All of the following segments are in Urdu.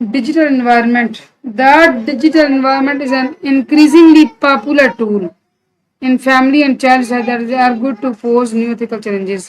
Digital environment. The digital environment is an increasingly popular tool in family and child side that they are good to pose new ethical challenges.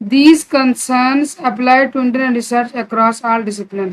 These concerns apply to internet research across all discipline।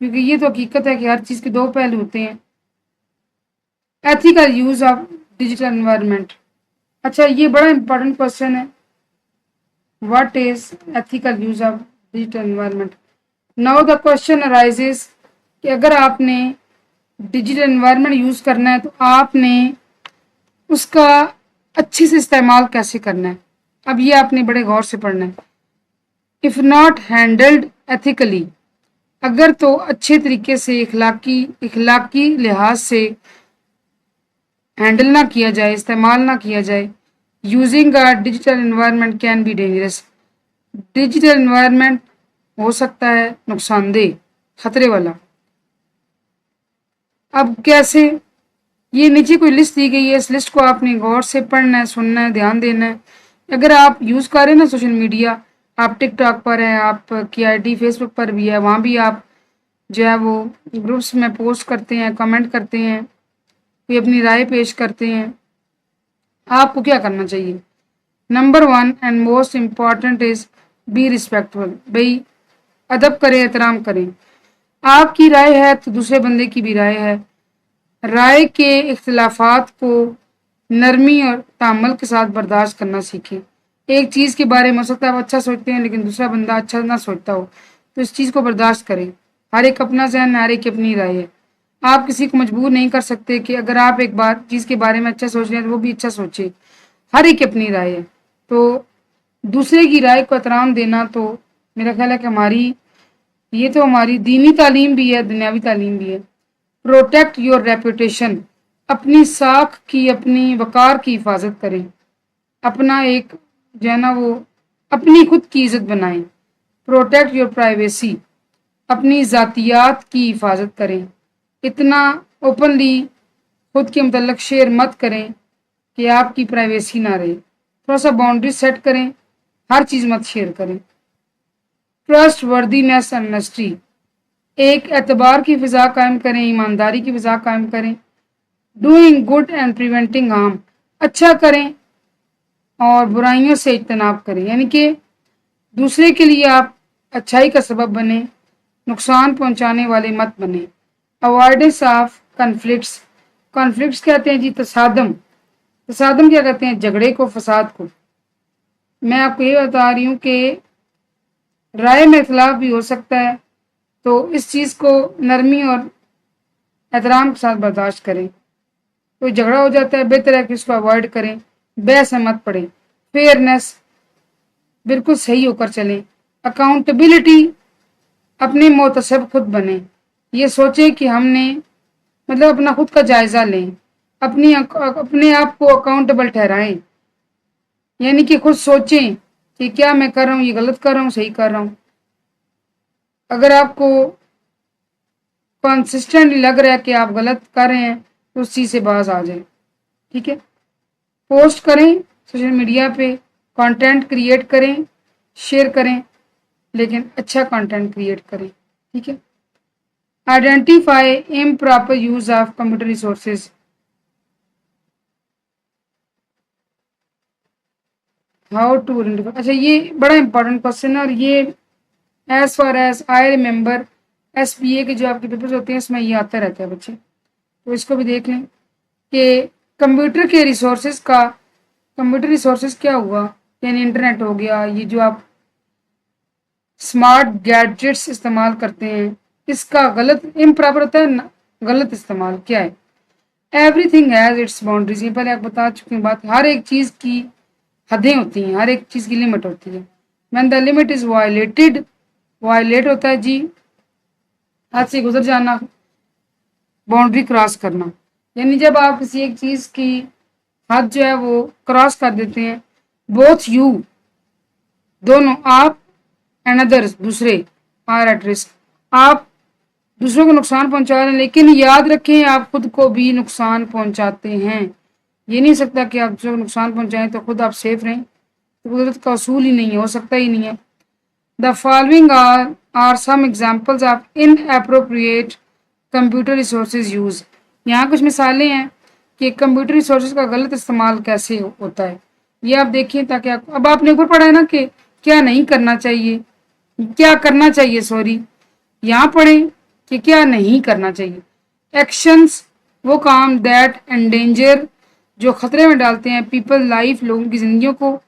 کیونکہ یہ تو حقیقت ہے کہ ہر چیز کے دو پہلو ہوتے ہیں. Ethical use of digital environment. اچھا یہ بڑا امپورٹنٹ کوشچن ہے. What is ethical use of digital environment. Now the question arises کہ اگر آپ نے ڈیجیٹل انوائرمنٹ یوز کرنا ہے تو آپ نے اس کا اچھے سے استعمال کیسے کرنا ہے. اب یہ آپ نے بڑے غور سے پڑھنا ہے. اف ناٹ ہینڈلڈ ایتھیکلی، اگر تو اچھے طریقے سے اخلاقی لحاظ سے ہینڈل نہ کیا جائے، استعمال نہ کیا جائے، using a digital environment can be dangerous. Digital environment ہو سکتا ہے نقصان دہ، خطرے والا. اب کیسے؟ یہ نیچے کوئی لسٹ دی گئی ہے، اس لسٹ کو آپ نے غور سے پڑھنا ہے، سننا ہے، دھیان دینا ہے. اگر آپ یوز کر رہے ہیں نا سوشل میڈیا، آپ ٹک ٹاک پر ہیں، آپ کی آئی ڈی فیس بک پر بھی ہے، وہاں بھی آپ جو ہے وہ گروپس میں پوسٹ کرتے ہیں، کمنٹ کرتے ہیں، کوئی اپنی رائے پیش کرتے ہیں. آپ کو کیا کرنا چاہیے؟ Number 1 and most important is be respectful. بھائی ادب کریں، احترام کریں. آپ کی رائے ہے تو دوسرے بندے کی بھی رائے ہے. رائے کے اختلافات کو نرمی اور تحمل کے ساتھ برداشت کرنا سیکھیں. ایک چیز کے بارے میں ہو سکتا ہے وہ اچھا سوچتے ہیں لیکن دوسرا بندہ اچھا نہ سوچتا ہو، تو اس چیز کو برداشت کریں. ہر ایک اپنا ذہن ہے، ہر ایک کی اپنی رائے ہے. آپ کسی کو مجبور نہیں کر سکتے کہ اگر آپ ایک چیز کے بارے میں اچھا سوچ رہے ہیں تو وہ بھی اچھا سوچے. ہر ایک کی اپنی رائے ہے. تو دوسرے کی رائے کو احترام دینا تو میرا خیال ہے کہ یہ تو ہماری دینی تعلیم بھی ہے، دنیاوی تعلیم بھی ہے. Protect your reputation. اپنی ساکھ کی، اپنی وقار کی حفاظت کریں. اپنا ایک جو ہے نا وہ اپنی خود کی عزت بنائیں. Protect your privacy. اپنی ذاتیات کی حفاظت کریں. اتنا اوپنلی خود کے متعلق شیئر مت کریں کہ آپ کی پرائیویسی نہ رہے. تھوڑا سا باؤنڈری سیٹ کریں، ہر چیز مت شیئر کریں. Trustworthiness and honesty. ایک اعتبار کی فضا قائم کریں، ایمانداری کی فضا قائم کریں. Doing good and preventing harm. اچھا کریں اور برائیوں سے اجتناب کریں، یعنی کہ دوسرے کے لیے آپ اچھائی کا سبب بنیں، نقصان پہنچانے والے مت بنیں. Avoidance of conflicts. کنفلکٹس کہتے ہیں جی تصادم. تصادم کیا کہتے ہیں؟ جھگڑے کو، فساد کو. میں آپ کو یہ بتا رہی ہوں کہ رائے میں اختلاف بھی ہو سکتا ہے، تو اس چیز کو نرمی اور احترام کے ساتھ برداشت کریں. کوئی جھگڑا ہو جاتا ہے، بہتر ہے کہ اس کو اوائڈ کریں، بحث میں مت پڑیں. فیئرنیس، بالکل صحیح ہو کر چلیں. اکاؤنٹیبلٹی، اپنے محتسب خود بنیں. یہ سوچیں کہ ہم نے اپنا خود کا جائزہ لیں، اپنے آپ کو اکاؤنٹیبل ٹھہرائیں. یعنی کہ خود سوچیں کہ کیا میں کر رہا ہوں، یہ غلط کر رہا ہوں، صحیح کر رہا ہوں. اگر آپ کو کنسسٹنٹلی لگ رہا ہے کہ آپ غلط کر رہے ہیں تو اس چیز سے باز آ جائیں. ٹھیک ہے. پوسٹ کریں سوشل میڈیا پہ، کانٹینٹ کریٹ کریں، شیئر کریں، لیکن اچھا کانٹینٹ کریٹ کریں. ٹھیک ہے. Identify improper use of computer resources. How to identify. اچھا یہ بڑا امپورٹنٹ کوشچن ہے، اور یہ as far as I remember S P A کے جو آپ کے پیپرز ہوتے ہیں اس میں یہ آتا رہتا ہے بچے، تو اس کو بھی دیکھ لیں کہ کمپیوٹر کے ریسورسز کمپیوٹر ریسورسز کیا ہوا. یعنی انٹرنیٹ ہو گیا، یہ جو آپ اسمارٹ گیڈجٹس استعمال کرتے ہیں، اس کا غلط امپراپر ہوتا ہے نا، غلط استعمال کیا ہے. Every thing has its boundaries. یہ پہلے آپ بتا چکے ہیں بات. ہر ایک چیز کی حدیں ہوتی ہیں، ہر ایک چیز کی لمٹ ہوتی ہے. when the limit is violated، violate ہوتا ہے جی حد سے گزر جانا، باؤنڈری کراس کرنا. یعنی جب آپ کسی ایک چیز کی حد جو ہے وہ کراس کر دیتے ہیں، بوتھ یو، دونوں، آپ اینڈ ادرس، دوسرے، آر ایٹ رسک. آپ دوسروں کو نقصان پہنچا رہے ہیں، لیکن یاد رکھیں آپ خود کو بھی نقصان پہنچاتے ہیں. یہ نہیں سکتا کہ آپ دوسروں کو نقصان پہنچائیں تو خود آپ سیف رہیں. قدرت کا اصول ہی نہیں ہے، ہو سکتا ہی نہیں ہے. The following are some examples of inappropriate computer resources use. یہاں کچھ مثالیں ہیں کہ کمپیوٹر ریسورسز کا غلط استعمال کیسے ہوتا ہے. یہ آپ دیکھیں تاکہ اب آپ نے اوپر پڑھا ہے نا کہ کیا نہیں کرنا چاہیے، کیا کرنا چاہیے، یہاں پڑھیں کہ کیا نہیں کرنا چاہیے. ایکشنز وہ کام دیٹ انڈینجر جو خطرے میں ڈالتے ہیں پیپل لائف لوگوں کی زندگیوں کو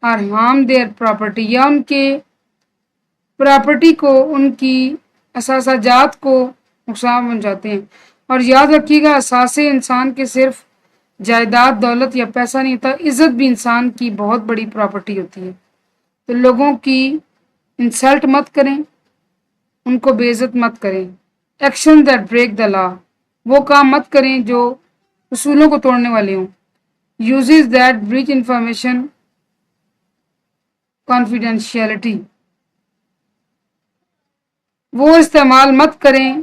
اور ہارم دیئر پراپرٹی یا ان کے پراپرٹی کو ان کی اثاثہ جات کو نقصان پہنچاتے ہیں. اور یاد رکھیے گا اثاثے انسان کے صرف جائیداد دولت یا پیسہ نہیں ہوتا, عزت بھی انسان کی بہت بڑی پراپرٹی ہوتی ہے. تو لوگوں کی انسلٹ مت کریں, ان کو بے عزت مت کریں. ایکشن دیٹ بریک دا لا وہ کام مت کریں جو اصولوں کو توڑنے والے ہوں. Uses that breach information confidentiality وہ استعمال مت کریں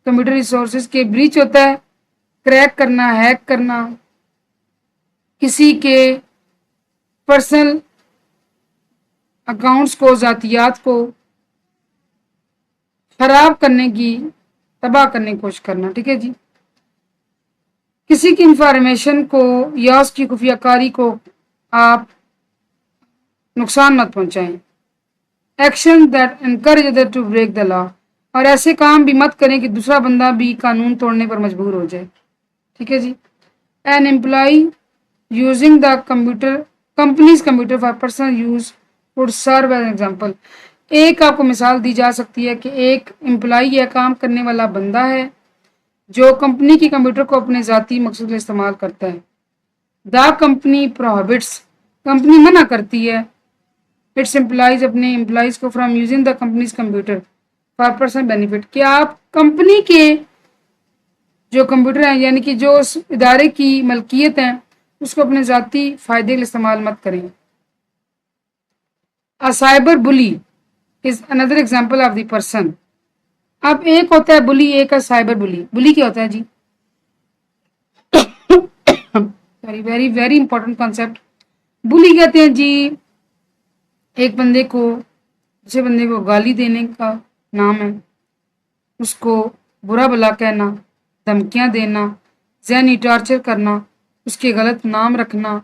کمپیوٹر ریسورسز کے بریچ ہوتا ہے کریک کرنا, ہیک کرنا, کسی کے پرسنل اکاؤنٹس کو ذاتیات کو خراب کرنے کی تباہ کرنے کی کوشش کرنا. ٹھیک ہے جی. کسی کی انفارمیشن کو یا اس کی خفیہ کاری کو آپ نقصان مت پہنچائیں. Action that encourage other to break the law اور ایسے کام بھی مت کریں کہ دوسرا بندہ بھی قانون توڑنے پر مجبور ہو جائے. ٹھیک ہے جی. An employee using the computer companies computer for personal use would serve as example. ایک آپ کو مثال دی جا سکتی ہے کہ ایک امپلائی یا کام کرنے والا بندہ ہے جو کمپنی کی کمپیوٹر کو اپنے ذاتی مقصد کے لیے استعمال کرتا ہے. دا کمپنی پروہبٹس کمپنی منع کرتی ہے اٹس امپلائیز اپنے امپلائیز کو from using the companies computer for personal benefit کہ آپ کمپنی کے جو کمپیوٹر ہیں یعنی کہ جو اس ادارے کی ملکیت ہیں اس کو اپنے ذاتی فائدے کے لیے استعمال مت کریں. A cyber bully is another example of the person. اب ایک ہوتا ہے بلی, ایک ہے سائبر بلی. بلی کیا ہوتا ہے جی؟ Very very very important concept. Bully کہتے ہیں جی ایک بندے کو دوسرے بندے کو گالی دینے کا نام ہے, اس کو برا بلا کہنا, دھمکیاں دینا, ذہنی ٹارچر کرنا, اس کے غلط نام رکھنا,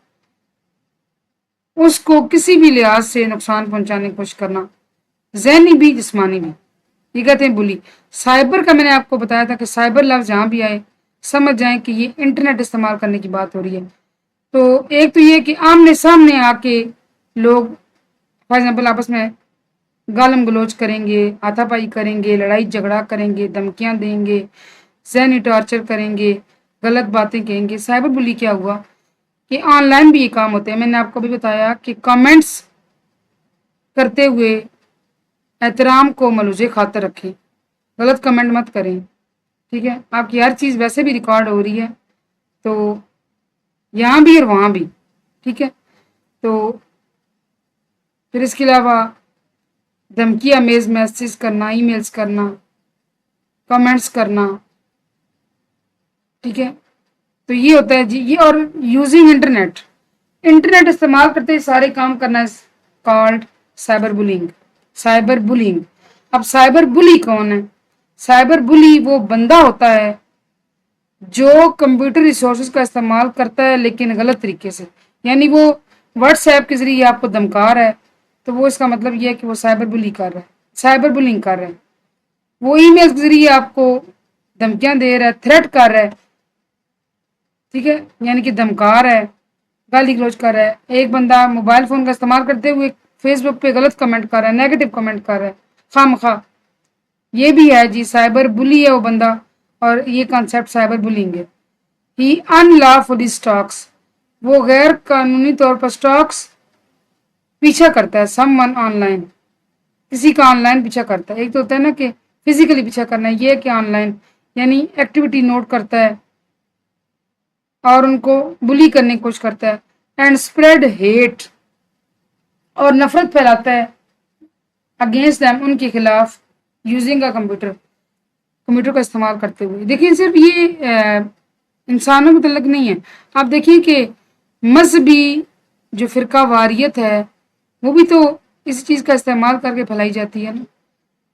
اس کو کسی بھی لحاظ سے نقصان پہنچانے کی کوشش کرنا, ذہنی بھی جسمانی بھی. یہ کہتے ہیں بلی. سائبر کا میں نے آپ کو بتایا تھا کہ سائبر لفظ جہاں بھی آئے سمجھ جائیں کہ یہ انٹرنیٹ استعمال کرنے کی بات ہو رہی ہے. تو ایک تو یہ کہ آمنے سامنے آ کے لوگ فار ایگزامپل آپس میں گالم گلوچ کریں گے, ہاتھا پائی کریں گے, لڑائی جھگڑا کریں گے, دھمکیاں دیں گے, ذہنی ٹارچر کریں گے, غلط باتیں کہیں گے. سائبر بلی کیا ہوا کہ آن لائن بھی یہ کام ہوتے ہیں. میں نے آپ کو بھی بتایا کہ کمنٹس کرتے ہوئے احترام کو ملوث خاطر رکھیں, غلط کمنٹ مت کریں. ٹھیک ہے. آپ کی ہر چیز ویسے بھی ریکارڈ ہو رہی ہے تو یہاں بھی اور وہاں بھی. ٹھیک ہے. تو پھر اس کے علاوہ دھمکی امیز میسیج کرنا, ای میلز کرنا, کمنٹس کرنا. ٹھیک ہے. تو یہ ہوتا ہے جی یہ. اور یوزنگ انٹرنیٹ استعمال کرتے سارے کام کرنا ہے called cyber bullying. Cyber bullying. اب سائبر بلی کون ہے؟ سائبر بلی وہ بندہ ہوتا ہے جو کمپیوٹر ریسورسز کا استعمال کرتا ہے لیکن غلط طریقے سے. یعنی وہ واٹس ایپ کے ذریعے آپ کو دھمکا رہا ہے تو وہ اس کا مطلب یہ ہے کہ وہ سائبر بلی کر رہا ہے, سائبر بلنگ کر رہا ہے. وہ ای میل کے ذریعے آپ کو دھمکیاں دے رہا ہے, تھریٹ کر رہا ہے. ٹھیک ہے. یعنی کہ دھمکا رہا ہے, گالی گلوچ کر رہا ہے. ایک بندہ موبائل فون کا استعمال کرتے ہوئے فیس بک پہ غلط کمنٹ کر رہا ہے, نیگیٹو کمنٹ کر رہا ہے خواہ مخواہ. یہ بھی ہے جی سائبر بلی ہے وہ بندہ. اور یہ کانسیپٹ سائبر بلنگ ہے. ہی ان لافلی اسٹاکس وہ غیر قانونی طور پر اسٹاکس پیچھا کرتا ہے. سم ون آن لائن کسی کا آن لائن پیچھا کرتا ہے. ایک تو ہوتا ہے نا کہ فزیکلی پیچھا کرنا ہے, یہ کہ آن لائن یعنی ایکٹیویٹی نوٹ کرتا ہے اور ان کو بلی کرنے کی کوشش کرتا ہے. اینڈ اسپریڈ ہیٹ اور نفرت پھیلاتا ہے اگینسٹ دیم ان کے خلاف یوزنگ کا کمپیوٹر کا استعمال کرتے ہوئے. دیکھیں صرف یہ انسانوں متعلق نہیں ہے. آپ دیکھیے کہ مذہبی جو فرقہ واریت ہے وہ بھی تو اس چیز کا استعمال کر کے پھیلائی جاتی ہے نا.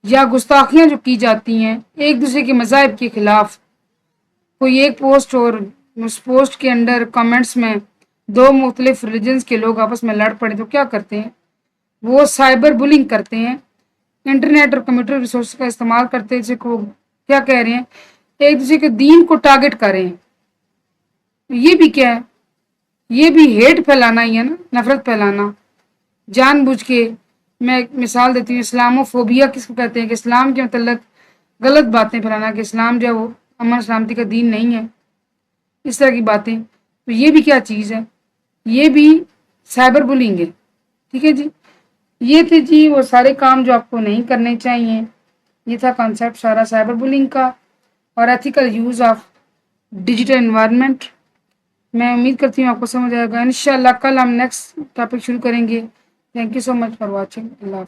یا گستاخیاں جو کی جاتی ہیں ایک دوسرے کے مذاہب کے خلاف. کوئی ایک پوسٹ اور اس پوسٹ کے اندر کمنٹس میں دو مختلف ریلیجنز کے لوگ آپس میں لڑ پڑے تو کیا کرتے ہیں وہ سائبر بلنگ کرتے ہیں انٹرنیٹ اور کمپیوٹر ریسورس کا استعمال کرتے ہیں، جسے کو کیا کہہ رہے ہیں، ایک دوسرے کے دین کو ٹارگٹ کر رہے ہیں. یہ بھی کیا ہے، یہ بھی ہیٹ پھیلانا ہی ہے نا، نفرت پھیلانا جان بوجھ کے. میں ایک مثال دیتی ہوں، اسلامو فوبیا کس کو کہتے ہیں، کہ اسلام کے متعلق غلط باتیں پھیلانا، کہ اسلام جو ہے وہ امن سلامتی کا دین نہیں ہے، اس طرح کی باتیں. تو یہ بھی کیا چیز ہے، یہ بھی سائبر بلنگ ہے. ٹھیک ہے جی، یہ تھے جی وہ سارے کام جو آپ کو نہیں کرنے چاہیے. یہ تھا کانسیپٹ سارا سائبر بلنگ کا اور ethical use of digital environment. میں امید کرتی ہوں آپ کو سمجھ آئے گا. انشاءاللہ کل ہم نیکسٹ ٹاپک شروع کریں گے. Thank you so much for watching. اللہ حافظ.